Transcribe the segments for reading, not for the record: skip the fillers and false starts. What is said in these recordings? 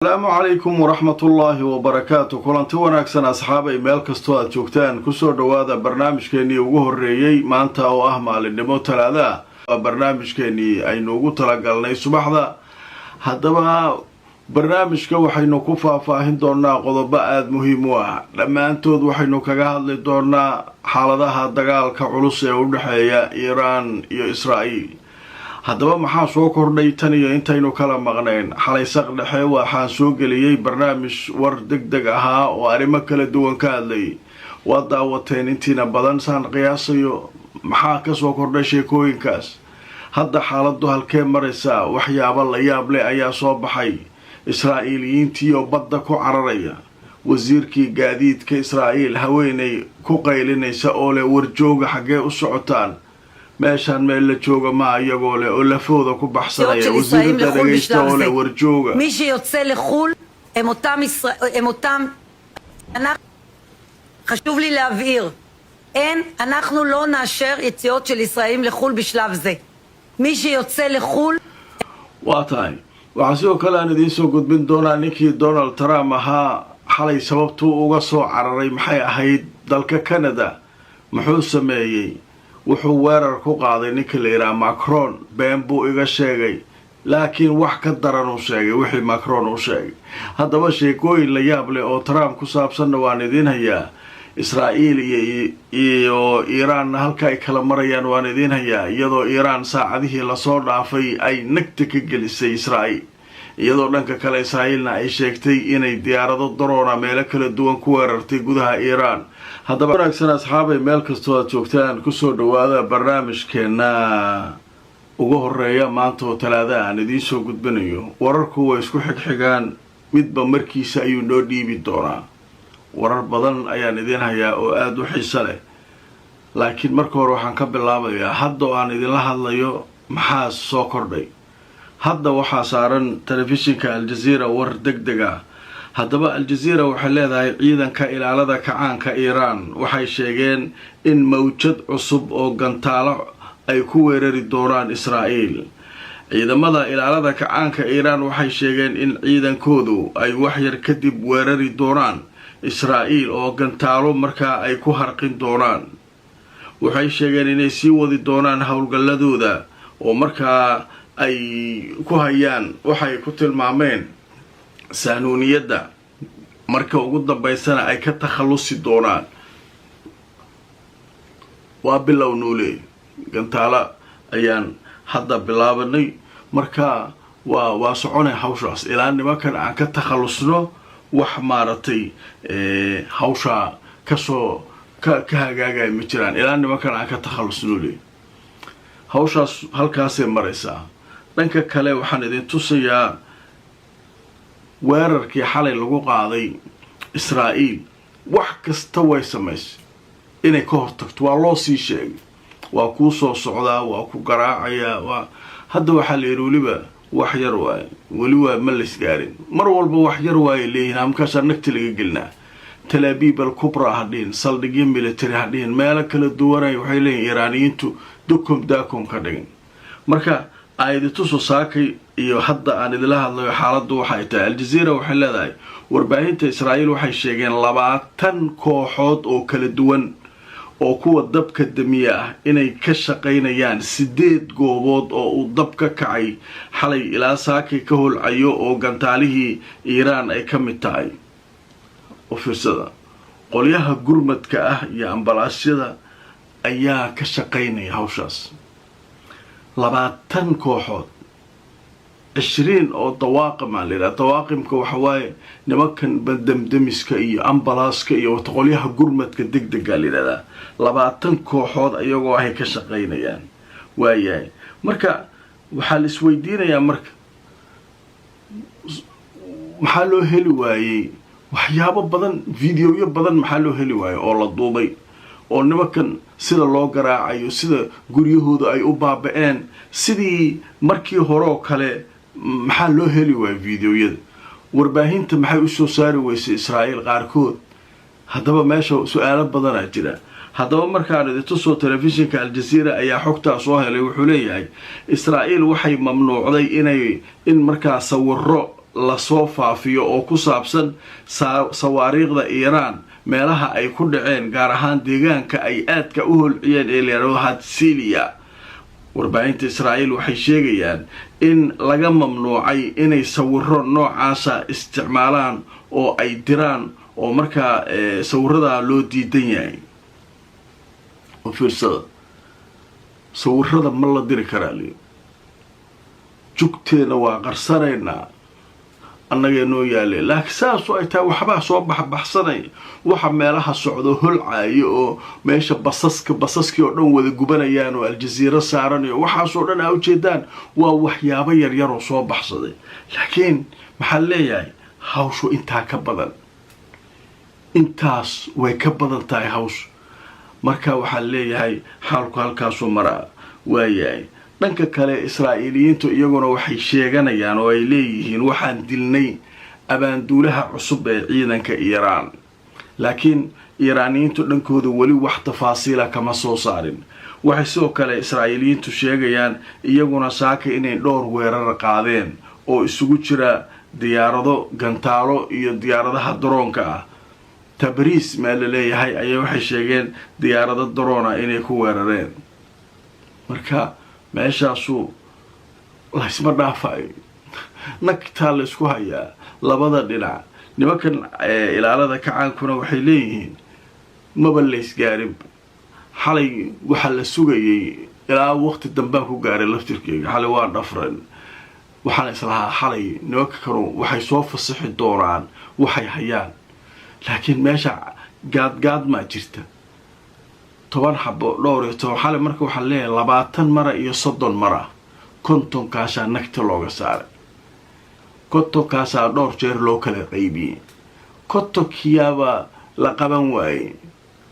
السلام عليكم ورحمة الله وبركاته. كلانتي wanaagsan asxaabay meel kasto aad joogtaan ku soo dhawaada barnaamijkeeni ugu horeeyay maanta oo ah maalinimo talaada barnaamijkeeni aynu ugu talagalnay subaxda hadaba barnaamijka waxaynu ku faahfaahin doonaa qodobo aad muhiim u ah dhamaantood waxaynu kaga hadli doonaa xaaladaha dagaalka culus ee u dhaxeeya Iran iyo Israa'iil haddaba maxaa soo kordhay tan iyo intaynu kala maqnayn xalay saq dhexe waxaan soo geliyay barnaamij war degdeg ah oo arrimo kala duwan ka hadlay waa daawateen intiina badan saan qiyaasayo maxaa ka soo kordhay sheekooyinkaas hadda xaaladdu halkee maraysa waxyaabo la yaab leh ayaa soo baxay Israa'iiliyiintii oo badda ku cararaya wasiirkii gaadiidka Israa'iil haweenay ku qaylinaysa oo leh warjooga xagee u socotaan meeshaan meel la jooga ma ayagoo leh oo lafooda ku baxsanaya wasiirada dhageysta oo leh warjooga מי שיוצא לחול הם אותם חשוב לי להבהיר אנחנו לא נאשר יציאות של ישראלים לחול בשלב זה מי שיוצא לחול waatahay waxaa sidoo kale aan idiin soo gudbin doonaa ninkii Donald Trump ahaa xalay sababtuu uga soo cararay maxay ahayd dalka Canada muxuu sameeyay wuxuu weerar ku qaaday ninka la yiraahdo Macron been buu iga sheegay laakiin wax ka daran uu sheegay wixii Macron uu sheegay haddaba sheekooyin la yaab leh oo Trump ku saabsan waan idin hayaa Israa'iil iyo Iran halka ay kala marayaan waan idin hayaa iyadoo Iran saacadihii la soo dhaafay ay nagta ka gelisay Israa'iil iyadoo dhanka kale Israa'iilna ay sheegtay inay diyaarado drone meel kala duwan ku weerartay gudaha Iran haddaba wanaagsan asxaabay meel kastoo aad joogtaan ku soo dhawaada barnaamijkeena ugu horeeya maanta oo talaada aan idiin soo gudbinayo wararku way isku xigxigaan midba markiisa ayuu noo dhiibi doonaa warar badan ayaan idin hayaa oo aad u xiiso leh laakiin marka hore waxaan ka bilaabayaa hadda aan idinla hadlayo maxaa soo kordhay hadda waxaa saaran telefishinka Al Jazeera war degdeg ah haddaba Al Jazeera waxay leedahay ciidanka ilaalada kacaanka Iran waxay sheegeen in mawjad cusub oo gantaalo ay ku weerari doonaan Israa'iil ciidamada ilaalada kacaanka Iran waxay sheegeen in ciidankoodu ay wax yar kadib weerari doonaan Israa'iil oo gantaalo markaa ay ku harqin doonaan waxay sheegeen inay sii wadi doonaan howlgalladooda oo markaa ay ku hayaan waxay ku tilmaameen saanuuniyadda marka ugu dambeysana ay ka takhalusi doonaan waa bilow nuule gantaalo ayaan hadda bilaabanay marka waa soconay hawshaas ilaa nimankan aan ka takhalusno wax maaratay hawsha kasoo ka hagaagay ma jiraan ilaa nimankan aan ka takhalusno le hawshaas halkaasay maraysaa dhanka kale waxaan idin tusayaa weerarkii xalay lagu qaaday Israa'iil wax kasta way samaysay inay ka hortagto waa loo sii sheegay waa ku soo socdaa waa ku garaacaya waa hadda waxa la yiri waliba wax yar waay waliba ma la isgaarin mar walba wax yar waay leeyahay amkaasha nagta laga gelnaa Tel Aviv al-Kubra hadin saldhigyo military hadin meel kala duwan ay waxay leeyihiin Iraaniyiintu dukum daakum ka dhigin marka aayaddu soo saakay iyo hadda aan idila hadlayo xaaladdu waxay tahay Al Jazeera waxay leedahay warbaahinta Israa'iil waxay sheegeen 20 kooxood oo kala duwan oo kuwa dabka damiya ah inay ka shaqeynayaan 8 goobood oo uu dab ka kacay xalay ilaa saakay ka holcayo oo gantaalihii Iran ay ka mid tahay ofiisada qolyaha gurmadka ah iyo ambalaasyada ayaa ka shaqeynaya hawshaas 20 kooxood 20 oo dawaaqim ah leeyahay dawaaqimka waxa waaye nimankan bandamdamiska iyo ambalaaska iyo qolyaha gurmadka degdega leeyahay 20 kooxood ayagoo ay ka shaqeynayaan waayahay marka waxa la isweydiinayaa marka maxaa loo heli waayay waxyaabo badan fiidiyoyo badan maxaa loo heli waayay oo la duubay oo nimankan sida loo garaacayo sida guryahooda ay u baaba'een sidii markii hore oo kale maxaa loo heli waayay fiidiyoyada warbaahinta maxay u soo saari weysay Israa'iil qaarkood haddaba meesha su'aalo badan ah jira haddaba markaan idin tuso telefishinka Al Jazeera ayaa xogta soo helay wuxuu leeyahay Israa'iil waxay mamnuucday in markaa sawirro lasoo faafiyo oo ku saabsan sawaariikhda iiraan meelaha ay ku dhaceen gaar ahaan deegaanka ay aadka u holciyeen ee leero hadsiliya warbaahinta Israa'iil waxay sheegayaan in laga mamnuucay inay sawirro noocaasa isticmaalaan oo ay diraan oo markaa sawirrada loo diidan yahay oo fiirsada sawirrada ma la diri karaa jugteena waa qarsanaynaa annaga noo yaale laakiin saasoo ay tahay waxbaa soo baxsanay waxa meelaha socdo holcaayo oo meesha basaskii oo dhan wada gubanayaan oo aljaziira saaran iyo waxaasoo dhan aa ujeedaan waa waxyaabo yaryar oo soo baxsaday laakiin maxaa leeyahay hawshu intaa ka badan intaas way ka badan tahay hawshu marka waxaa leeyahay xaalku halkaasuu maraa waayahay dhanka kale Israa'iiliyiintu iyaguna waxay sheeganayaan oo ay leeyihiin waxaan dilnay abaanduulaha cusub ee ciidanka Iiraan laakiin Iiraaniyiintu dhankooda wali wax tafaasiila kama soo saarin waxay sidoo kale Israa'iiliyiintu sheegayaan iyaguna saaka inay dhowr weerar qaadeen oo isugu jira diyaarado gantaalo iyo diyaaradaha droonka ah Tabriis meel leeyahay ayay waxay sheegeen diyaarado droona inay ku weerareen marka meeshaasu la isma dhaafay nagtaa la isku hayaa labada dhinac nimankan ilaalada kacaankuna waxay leeyihiin maba la isgaarin xalay waxa la sugayay ilaa waqti dambe ku gaaray laftirkeega xalay waa dhafran waxaan islahaa xalay nimanka kanu waxay soo fasaxi doonaan waxay hayaan laakiin meesha gaad ma jirta 10 xabo dhowr iyo 10 xalay marka waxa leeyahay 20 mara iyo 30 mara kontonkaasa nagta looga saaray kontonkaasa dhowr jeer loo kala qaybiyay kontonkiyaaba la qaban waayay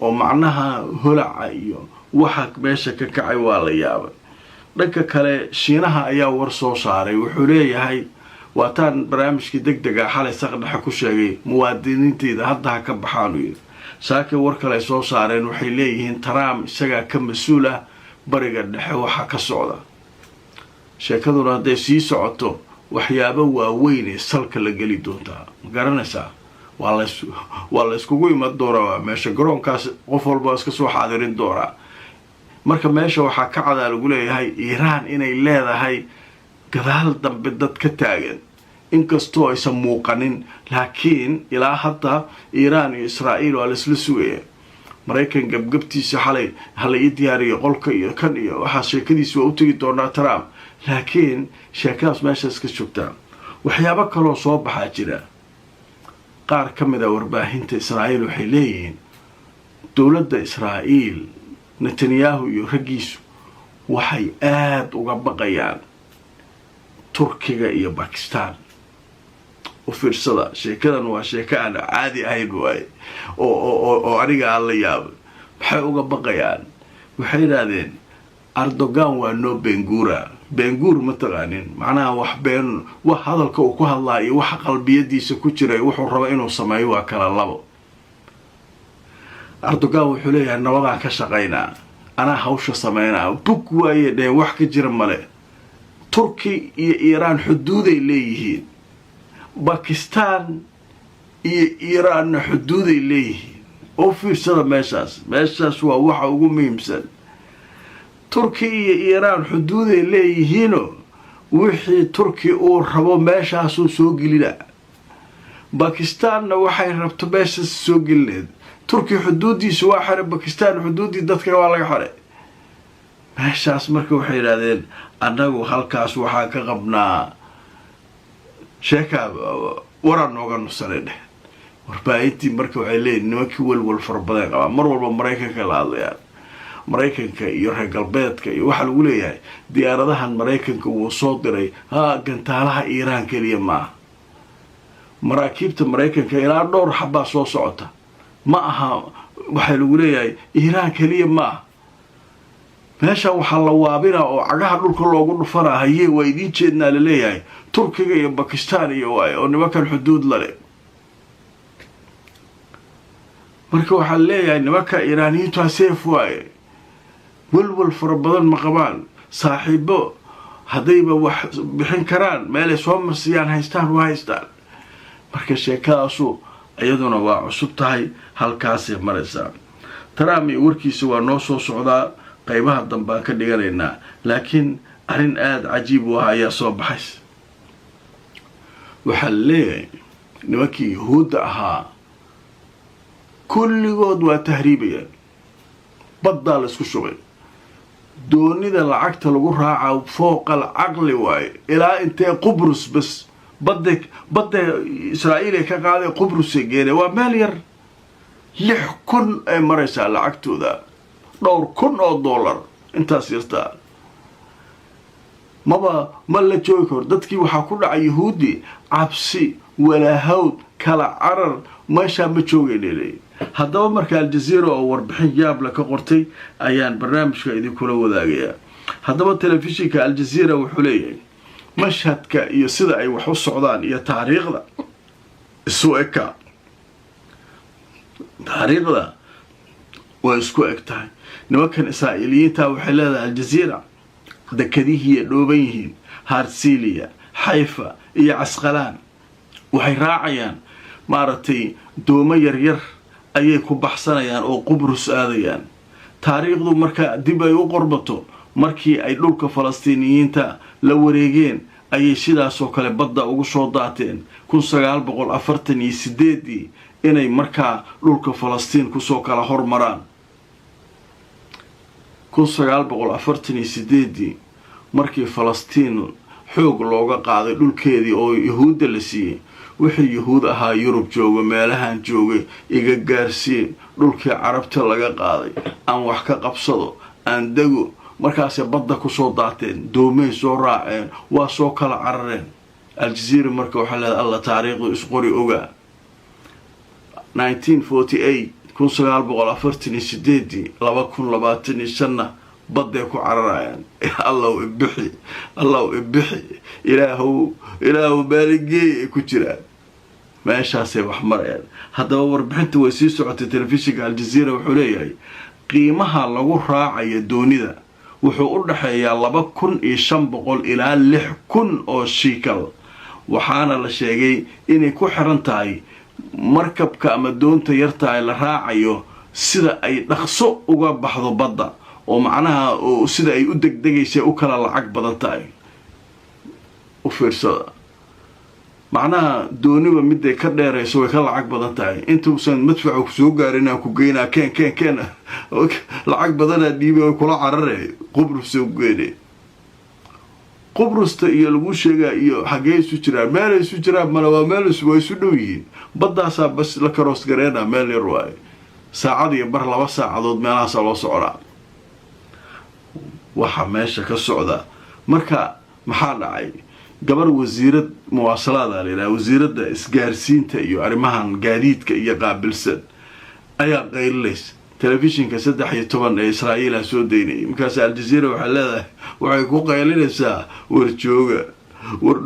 oo macnaha holaca iyo waxa meesha ka kacay waa la yaabay dhanka kale Shiinaha ayaa war soo saaray wuxuu leeyahay waataan barnaamijkii degdega xalay saqdhaxa ku sheegay muwaadiniinteeda hadda ka baxaan saaka war kale soo saareen waxay leeyihiin Trump isaga ka mas'uul ah bariga dhexe waxa ka socda sheekaduna haday sii socoto waxyaabo waaweyn ee salka la gali doonta garanaysaa waa la iskugu imad doonaa meesha garoonkaas qof walba iska soo xaadirin doonaa marka meesha waxa ka cad lagu leeyahay Iiraan inay leedahay gadaal dambe dad ka taagan inkastoo aysan muuqanin laakiin ilaa hadda Iiraan iyo Israa'iil waa la isla sugayeen Mareykan gabgabtiisa xalay hal ay diyaariyo qolka iyo kan iyo waxa sheekadiisu u tagi doonaa Trump laakiin sheekadaas meesha iska joogta waxyaabo kale oo soo baxaa jira qaar kamid ah warbaahinta Israa'iil waxay leeyihiin dawladda Israa'iil Netanyahu iyo ragiisu waxay aad uga baqayaan Turkiga iyo Pakistan وفرصة شيكاً وشيكاً عادي أهين واي أو أريجا الله ياب بحيوجا بقيان وحيرادين أردوغان وانو بنجور متغانين معناها وحبين وهذا الكوكو الله وح قلبي يدي سكوتشري وحروا إنه سماي وكلا الله أردوغان وحليه أن وضع كشقينا أنا هوش سماينا بكواي ده وحك جرمله تركي إيران حدودي ليهين باكستان إيران حدودي ليهين أو في سنة ماشاس ووحا وميمسن تركي إيران حدودي ليهينو وحي تركي أو ربو ماشاسو سوقي لا باكستان وحي ربطو ماشاس سوقي لين تركي حدودي سواحر باكستان حدودي دادك والاق حري ماشاس مركو وحي رادين أناقو خالكاس وحا كغبنا sheeka waran nooga nusaleed warbaahintii marka waxay leeyihiin nimankii walwal farbadeen qaba mar walba Mareykanka la hadlayaan Mareykanka iyo reer galbeedka iyo waxa lagu leeyahay diyaaradahan Mareykanka uu soo diray gantaalaha Iiraan kaliya ma maraakiibta Mareykanka ilaa dhowr xabba soo socota ma aha waxa lagu leeyahay Iiraan kaliya ma meesha waxa la waabina oo cagaha dhulka loogu dhufanahay way idin jeednaa la leeyahay Turkiga iyo Pakistan iyo way oo nimankan xuduud la leh marka waxa leeyahay nimanka Iiraaniyiintu seef way walwal farabadan ma qabaan saaxiibo haddayba wax bixin karaan meelay soo marsiyaan haystaan waa haystaan. marka sheekadaasu iyaduna waa cusub tahay, halkaasay maraysaa. Trump warkiisa waa noo soo socdaa, qaybaha dambaan ka dhiganaynaa, laakiin arrin aad cajiib u ah ayaa soo baxays. waxaa leeyahay nimankii yahuudda ahaa kulligood waa tahriibayaan, baddaa la isku shubay, doonida lacagta lagu raaca fooqal caqli waaye, ilaa intee Qubrus bas badda Israa'iil ay ka qaaday Qubrusay geene, waa meel yar 6,000 ay maraysaa lacagtooda, dhowr kun oo dollar intaas yartaa. ma la joogi karo. dadkii waxaa ku dhacay yahuudi cabsi, walaahawd, kala carar, meeshaa ma joogaynay. haddaba marka aljazeera oo warbixin yaab la ka qortay ayaan barnaamijka idinkula wadaagayaa. haddaba telefishinka aljazeera wuxuu leeyahay mashhadka iyo sida ay wax u socdaan iyo taariikhda isu eka, taariikhda way isku eg tahay. nimankan israa'iiliyiinta waxay leedahay aljazeera dekadihii dhooban yihiin Harsilia, Haifa iyo Casqalaan, waxay raacayaan maaragtay doomo yaryar ayay ku baxsanayaan oo Qubrus aadayaan. taariikhdu marka dib ay u qorbato, markii ay dhulka Falastiiniyiinta la wareegeen ayay sidaas oo kale badda ugu soo daateen 1948 inay markaa dhulka Falastiin kusoo kala hormaraan. 1948 markii Falastiin xoog looga qaaday dhulkeedii oo yahuudda la siiyey, wixii yahuud ahaa Yurub jooga, meelahan joogay, iga gaarsiin, dhulkii carabta laga qaaday, aan wax ka qabsado, aan dego. markaasay badda kusoo daateen, doomay soo raaceen, waa soo kala carareen. aljazeera marka waxaa leedahay alla taariikhdu isqori ogaa. 1948 1948 2025 badday ku cararayaan. allahu ibixi ilaahu maaligey ku jiraan, meeshaasay wax marayaan. haddaba warbixinta way sii socotay. telefishinka aljazeera wuxuu leeyahay qiimaha lagu raacayo doonida wuxuu u dhaxeeyaa 2,500 ilaa 6,000 oo shikal, waxaana la sheegay inay ku xiran tahay markabka ama doonta yarta la raacayo sida ay dhaqso uga baxdo badda, oo macnaha sida ay u degdegaysay u kala lacag badan tahay. u fiirsada, macnaha dooniba miday ka dheerayso way ka lacag badan tahay. intuusan madfacu soo gaarin aan ku geynaa keen lacag badanaa dhiibay way kula cararey Qubrus soo geynay. Qubrusta iyo lagu sheegaa iyo xagee isu jiraan, meel isu jiraan mana waa meel way isu dhow yihiin. baddaasaa bas la karoos gareena meel yar waaye, saacad iyo bar 2 saacadood meelahaas loo socdaa. waxa meesha ka socda marka maxaa dhacay? gabar wasiirad muwaasalaad leeyahay, wasiiradda isgaarsiinta iyo arrimahan gaadiidka iyo qaabilsan ayaa qaylinaysa. telefishinka 13 ee Israa'iil soo deynay. markaas aljazeera waxay leedahay waxay ku qaylinaysaa war jooga, war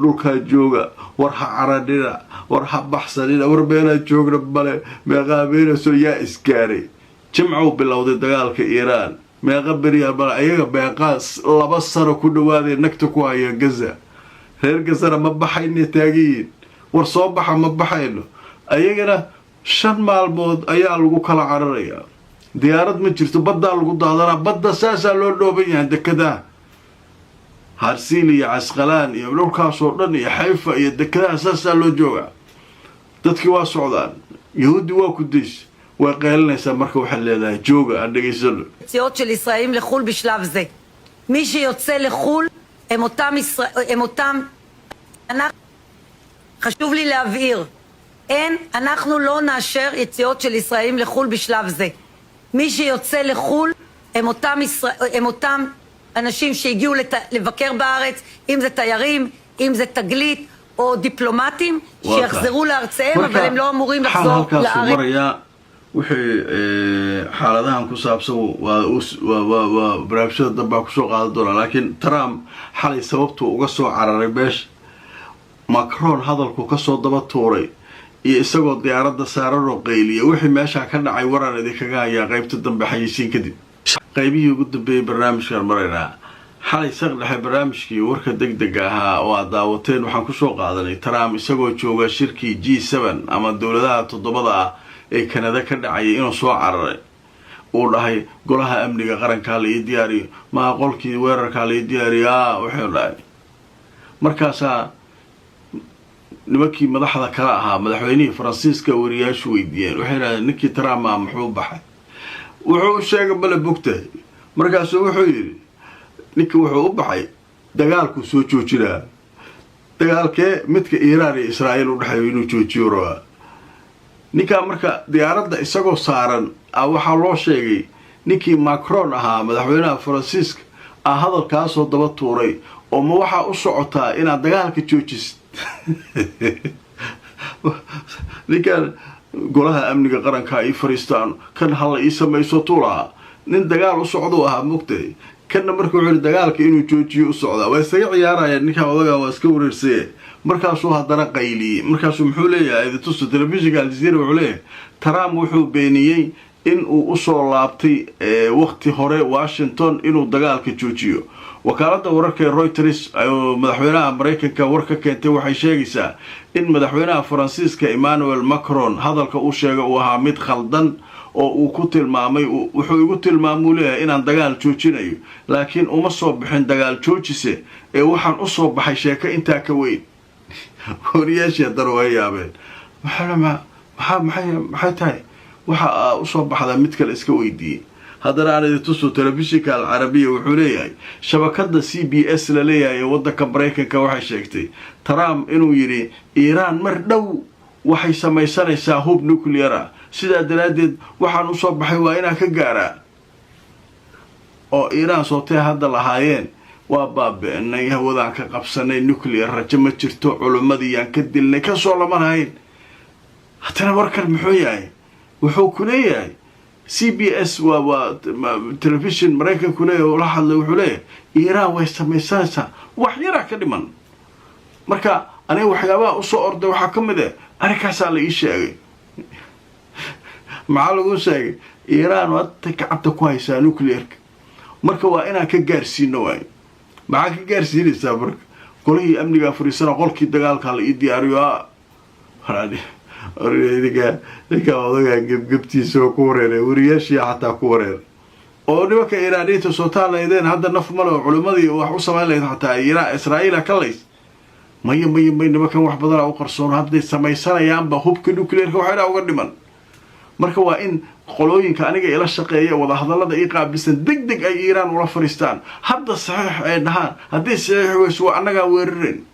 dhulka jooga, war ha caradina, war ha baxsanina, war meela joogna bale meeqa meelaso yaa isgaaray. jimcu bilowday dagaalka Iiraan, meeqa beriya bal ayaga beeqaas 2 sano ku dhawaaday nagta ku haya Gaza. reer Gaza ma baxayna taagiin, war soo baxa ma baxayno. ayagana 5 maalmood ayaa lagu kala cararayaa. diyaarad ma jirto, badda lagu daadanaa, badda saasa loo dhooban yahay dekada Harsilia, Casqalaan iyo dhulkaas oo dhan iyo Haifa iyo dekada saasa loo jooga. dadkii waa socdaan, yahuudi waa ku deys, way qaylinaysaa. marka waxa leedahay jooga aan dhageysano. יציאות של ישראלים לחול בשלב זה. מי שיוצא לחול הם אותם חשוב לי להבהיר, אנחנו לא נאשר יציאות של ישראלים לחול בשלב זה. מי שיוצא לחול הם אותם אנשים שהגיעו לבקר בארץ, אם זה תיירים, אם זה תגלית או דיפלומטים, שיחזרו לארצם, אבל הם לא אמורים לחזור לארץ. wixii xaaladahan ku saabsan waa barnaamijyada dambaa kusoo qaadan doonaa. laakiin Trump xalay sababtuu uga soo cararay meesha, Macron hadalku ka soo daba tuuray iyo isagoo diyaaradda saaran oo qayliya, wixii meesha ka dhacay waran idinkaga hayaa qaybta dambe xayisiin kadib. qaybihii ugu dambeeyay barnaamijkan maraynaa. xalay saqdhaxay barnaamijkii warka degdega ahaa oo aad daawateen waxaan kusoo qaadanay Trump isagoo jooga shirkii G7 ama dowladaha toddobada ah ee Canada ka dhacay inuu soo cararay uu dhahay golaha amniga qaranka la diyaariyo ma qolkii weerarka la diyaariyaa wuxuu dhahay markaasa nimankii madaxda kala ahaa madaxweynihii Faransiiska wariyaashu weydiiyeen waxay yiraahdeen ninkii Trump muxuu baxay wuxuu sheegay bal bugtay markaasuu wuxuu yiri ninkii wuxuu u baxay dagaalku soo joojinaa dagaalkee midka Iiraan iyo Israa'iil u dhaxay inuu joojiyo raba ninka marka diyaaradda isagoo saaran waxa loo sheegay ninkii Macron ahaa madaxweynaha Faransiiska hadalkaas oo daba tuuray oo ma waxa u socotaa inaad dagaalka joojisid ninkan golaha amniga qaranka ay fariistaan kan hal ay sameeyso tuula nin dagaal u socdo mugtay kana markuu xiri dagaalka inuu joojiyo u socda way isaga ciyaarayaan ninka odaga waa iska wareersay markaasuu haddana qayli markaasuu muxuu leeyahay tuso telefishinka Al Jazeera wuxuu leeyahay Trump wuxuu beeniyay in uu u soo laabtay waqti hore Washington inuu dagaalka joojiyo wakaaladda wararka Reuters ayo madaxweynaha Mareykanka warka keentay waxay sheegaysaa in madaxweynaha Faransiiska Emmanuel Macron hadalka uu sheegay uu ahaa mid khaldan oo uu ku tilmaamay wuxuu igu tilmaamay leeyahay inaan dagaal joojinayo laakiin uma soo bixin dagaal joojise ee waxaan u soo baxay sheeko inta ka weyn wariyaasha darwayaabeen maxay tahay waxa u soo baxda mid kale iska weydiiyay haddana aan tuso telefishinka Al Arabiya wuxuu leeyahay shabakada CBS la leeyahay waddanka Mareykanka waxay sheegtay Trump inuu yiri Iiraan mar dhow waxay samaysanaysaa hub nuclear ah sida daraadeed waxaan u soo baxay waa inaan ka gaaraa oo Iiraan soo taa hadda lahaayeen waa baabi'nay hawadaan ka qabsanay nuclear rajo ma jirto culumadii aan ka dilnay ka soo lamanayn haddana warkan muxuu yahay wuxuu ku leeyahay CBS waa television Mareykanku leeyahay la hadlay wuxuu leeyahay Iiraan way samaysanaysaa wax yar ka dhiman marka aniga waxyaabaha u soo orday waxa kamid ah arkaas la ii sheegay maxaa lagu sheegay Iiraan waa gacanta ku haysaa nuclear marka waa inaan ka gaarsiino waay maxaa ka gaarsiinaysaa marka qolihii amniga fariisana qolkii dagaalka la ii diyaariyo haraadi ninka odaga gebgebtiisa ku wareeray wariyaashii xataa ku wareeray oo nimanka Iiraaniyiinta soo taalaydeen hadda naf malo culimadii wax u sameeyay xataa Israa'iil ka leys maya nimankan wax badan u qarsoon hadday samaysanayaan ba hubka nuclear-ka waxa uga dhiman marka waa in qolooyinka aniga ila shaqeeya wada hadallada ay qaabilsan degdeg ay Iiraan ula fariistaan hadda saxiix ay dhahaan haddii saxiix weeso anaga weerarin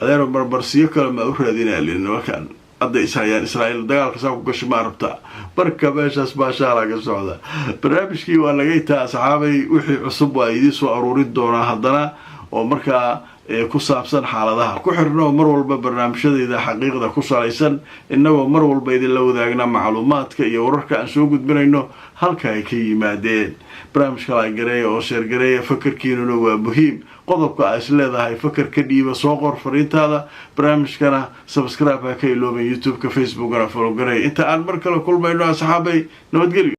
adeero barbarsiyo kale ma u raadinaa nimankan hadda Israa'iil dagaalka soo gasho ma rabta barka meeshaas baasha laga socda barnaamijkii waa laga taa saxaabay wixii cusub waa idin soo aruurin doona haddana oo marka ku saabsan xaaladaha ku xirno mar walba barnaamijyadeeda xaqiiqda ku salaysan inagoo mar walba idin la wadaagna macluumaadka iyo wararka aan soo gudbinayno halka ay ka yimaadeen barnaamijka la gareeyo oo sheer gareeyo fakarkiinuna waa muhiim qodobka ay leedahay fakar ka dhiiba soo qor fariintaada barnaamijkana subscribe ka ilooba YouTube ka Facebook ana follow gareeyo inta aan mar kale kulmayno asxaabay nabadgelyo